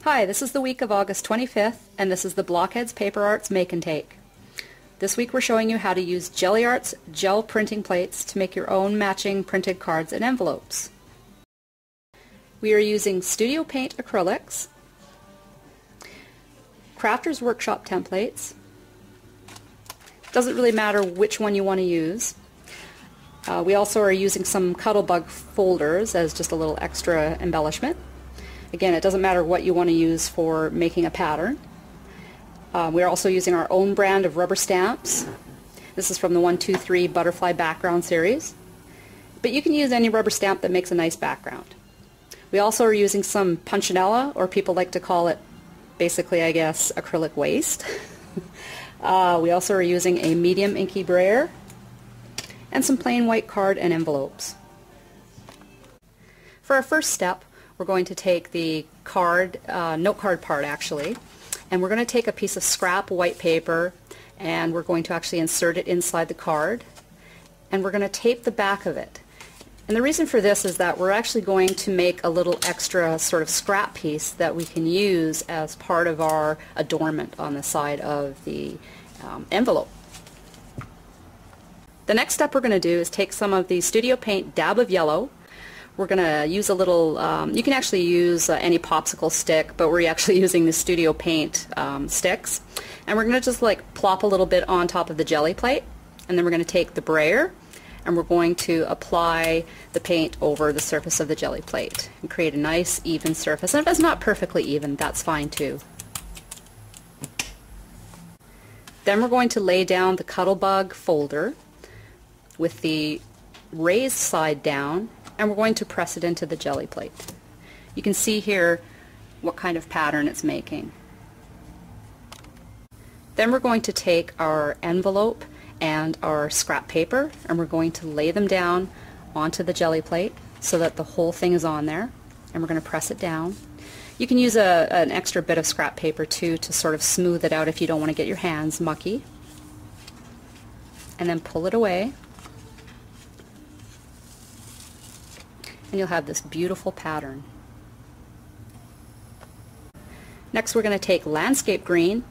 Hi, this is the week of August 25th, and this is the Blockheads Paper Arts Make and Take. This week we're showing you how to use Gelli Art's gel printing plates to make your own matching printed cards and envelopes. We are using Studio Paint acrylics, Crafter's Workshop templates. Doesn't really matter which one you want to use. We also are using some Cuttlebug folders as just a little extra embellishment. Again, it doesn't matter what you want to use for making a pattern. We're also using our own brand of rubber stamps. This is from the 123 Butterfly Background series. But you can use any rubber stamp that makes a nice background. We also are using some punchinella, or people like to call it, basically, I guess, acrylic waste. We also are using a medium inky brayer and some plain white card and envelopes. For our first step, we're going to take the card, note card part actually, and we're going to take a piece of scrap white paper and we're going to actually insert it inside the card, and we're going to tape the back of it. And the reason for this is that we're actually going to make a little extra sort of scrap piece that we can use as part of our adornment on the side of the envelope. The next step we're going to do is take some of the Studio Paint Dab of Yellow. We're going to use a little, you can actually use any popsicle stick, but we're actually using the Studio Paint sticks. And we're going to just like plop a little bit on top of the Gelli plate, and then we're going to take the brayer and we're going to apply the paint over the surface of the Gelli plate and create a nice even surface. And if it's not perfectly even, that's fine too. Then we're going to lay down the Cuttlebug folder with the raised side down, and we're going to press it into the Gelli plate. You can see here what kind of pattern it's making. Then we're going to take our envelope and our scrap paper and we're going to lay them down onto the Gelli plate so that the whole thing is on there, and we're going to press it down. You can use an extra bit of scrap paper too to sort of smooth it out if you don't want to get your hands mucky. And then pull it away, and you'll have this beautiful pattern. Next we're going to take landscape green.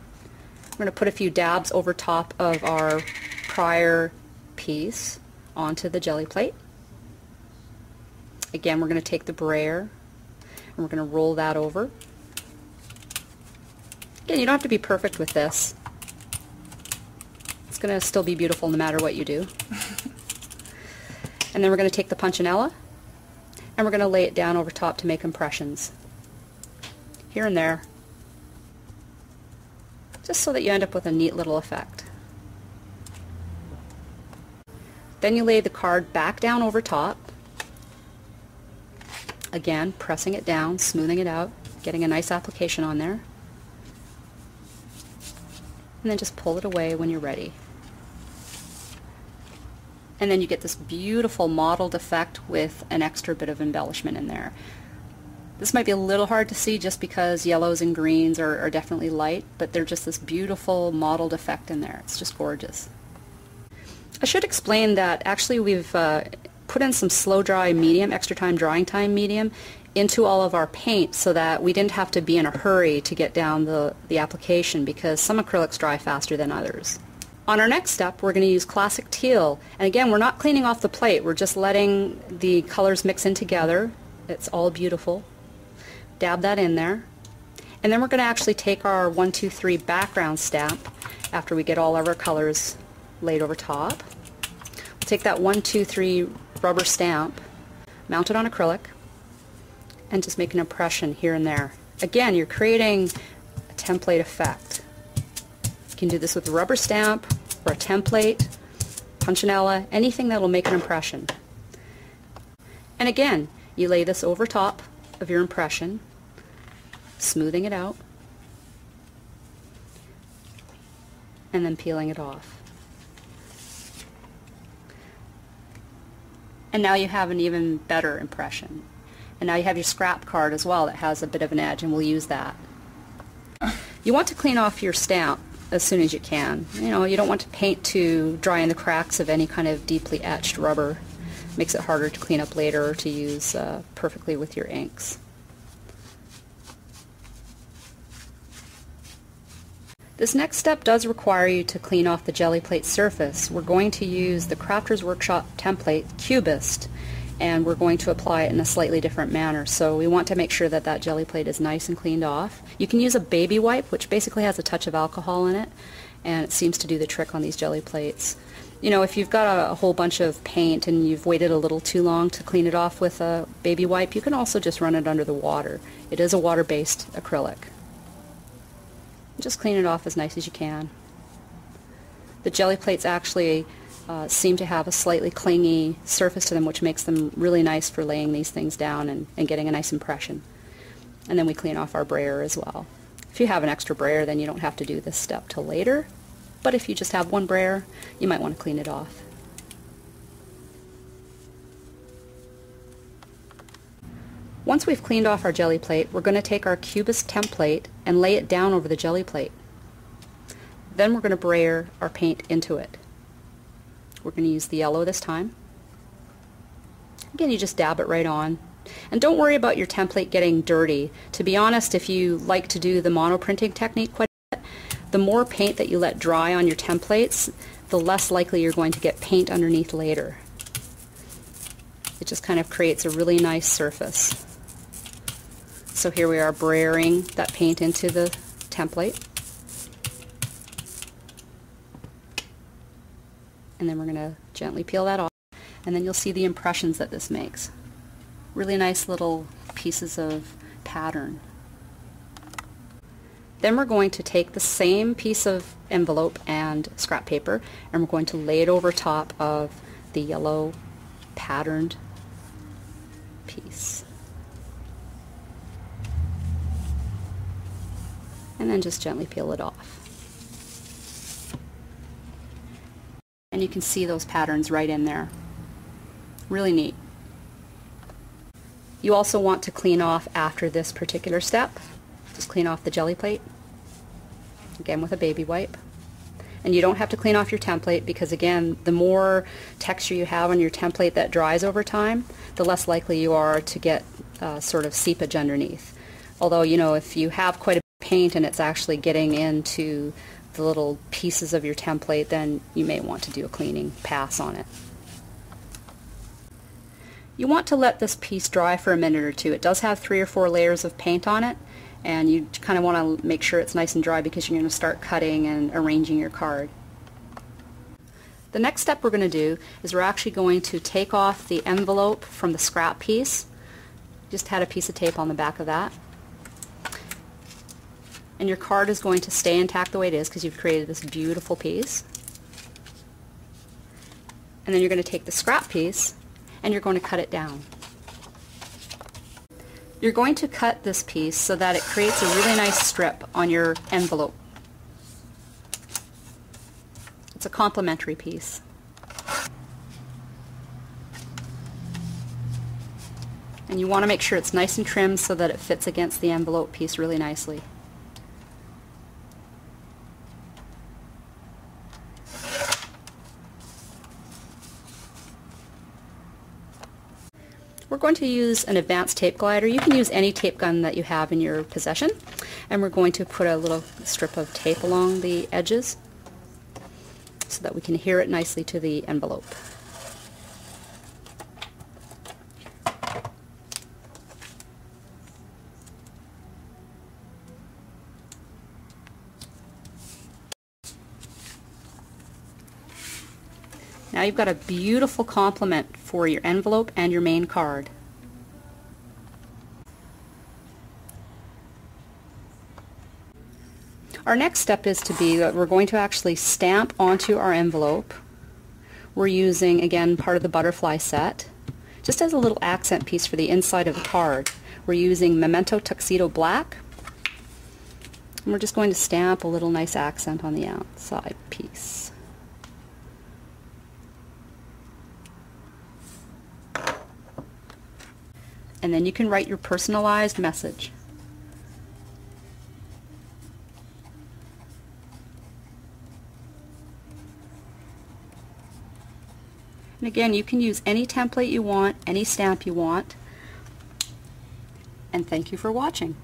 We're going to put a few dabs over top of our prior piece onto the Gelli plate. Again, we're going to take the brayer and we're going to roll that over. Again, you don't have to be perfect with this. It's going to still be beautiful no matter what you do. And then we're going to take the punchinella and we're going to lay it down over top to make impressions here and there, just so that you end up with a neat little effect. Then you lay the card back down over top, again pressing it down, smoothing it out, getting a nice application on there, and then just pull it away when you're ready. And then you get this beautiful mottled effect with an extra bit of embellishment in there. This might be a little hard to see just because yellows and greens are definitely light, but they're just this beautiful mottled effect in there. It's just gorgeous. I should explain that actually we've put in some slow dry medium, extra time drying time medium, into all of our paint so that we didn't have to be in a hurry to get down the application, because some acrylics dry faster than others. On our next step, we're going to use classic teal, and again, we're not cleaning off the plate, we're just letting the colors mix in together. It's all beautiful. Dab that in there, and then we're going to actually take our 123 background stamp after we get all of our colors laid over top. We'll take that 123 rubber stamp, mount it on acrylic, and just make an impression here and there. Again, you're creating a template effect. You can do this with a rubber stamp or a template, punchinella, anything that will make an impression. And again, you lay this over top of your impression, smoothing it out, and then peeling it off. And now you have an even better impression. And now you have your scrap card as well that has a bit of an edge, and we'll use that. You want to clean off your stamp as soon as you can. You know, you don't want to paint to dry in the cracks of any kind of deeply etched rubber. It makes it harder to clean up later or to use perfectly with your inks. This next step does require you to clean off the Gelli plate surface. We're going to use the Crafter's Workshop template, Cubist, and we're going to apply it in a slightly different manner. So we want to make sure that that Gelli plate is nice and cleaned off. You can use a baby wipe, which basically has a touch of alcohol in it, and it seems to do the trick on these Gelli plates. You know, if you've got a whole bunch of paint and you've waited a little too long to clean it off with a baby wipe, you can also just run it under the water. It is a water-based acrylic. Just clean it off as nice as you can. The Gelli plates actually seem to have a slightly clingy surface to them, which makes them really nice for laying these things down and getting a nice impression. And then we clean off our brayer as well. If you have an extra brayer, then you don't have to do this step till later. But if you just have one brayer, you might want to clean it off. Once we've cleaned off our Gelli plate, we're going to take our Cubist template and lay it down over the Gelli plate. Then we're going to brayer our paint into it. We're going to use the yellow this time. Again, you just dab it right on. And don't worry about your template getting dirty. To be honest, if you like to do the monoprinting technique quite a bit, the more paint that you let dry on your templates, the less likely you're going to get paint underneath later. It just kind of creates a really nice surface. So here we are brayering that paint into the template. And then we're going to gently peel that off, and then you'll see the impressions that this makes. Really nice little pieces of pattern. Then we're going to take the same piece of envelope and scrap paper, and we're going to lay it over top of the yellow patterned piece. And then just gently peel it off. And you can see those patterns right in there. Really neat. You also want to clean off after this particular step. Just clean off the Gelli plate, again with a baby wipe. And you don't have to clean off your template because, again, the more texture you have on your template that dries over time, the less likely you are to get sort of seepage underneath. Although, you know, if you have quite a bit of paint and it's actually getting into the little pieces of your template, then you may want to do a cleaning pass on it. You want to let this piece dry for a minute or two. It does have 3 or 4 layers of paint on it, and you kind of want to make sure it's nice and dry because you're going to start cutting and arranging your card. The next step we're going to do is we're actually going to take off the envelope from the scrap piece. Just had a piece of tape on the back of that. And your card is going to stay intact the way it is because you've created this beautiful piece. And then you're going to take the scrap piece and you're going to cut it down. You're going to cut this piece so that it creates a really nice strip on your envelope. It's a complementary piece. And you want to make sure it's nice and trimmed so that it fits against the envelope piece really nicely. We're going to use an advanced tape glider. You can use any tape gun that you have in your possession. And we're going to put a little strip of tape along the edges so that we can adhere it nicely to the envelope. Now you've got a beautiful complement for your envelope and your main card. Our next step is to be that we're going to actually stamp onto our envelope. We're using, again, part of the butterfly set, just as a little accent piece for the inside of the card. We're using Memento Tuxedo Black, and we're just going to stamp a little nice accent on the outside piece. And then you can write your personalized message. And again, you can use any template you want, any stamp you want. And thank you for watching.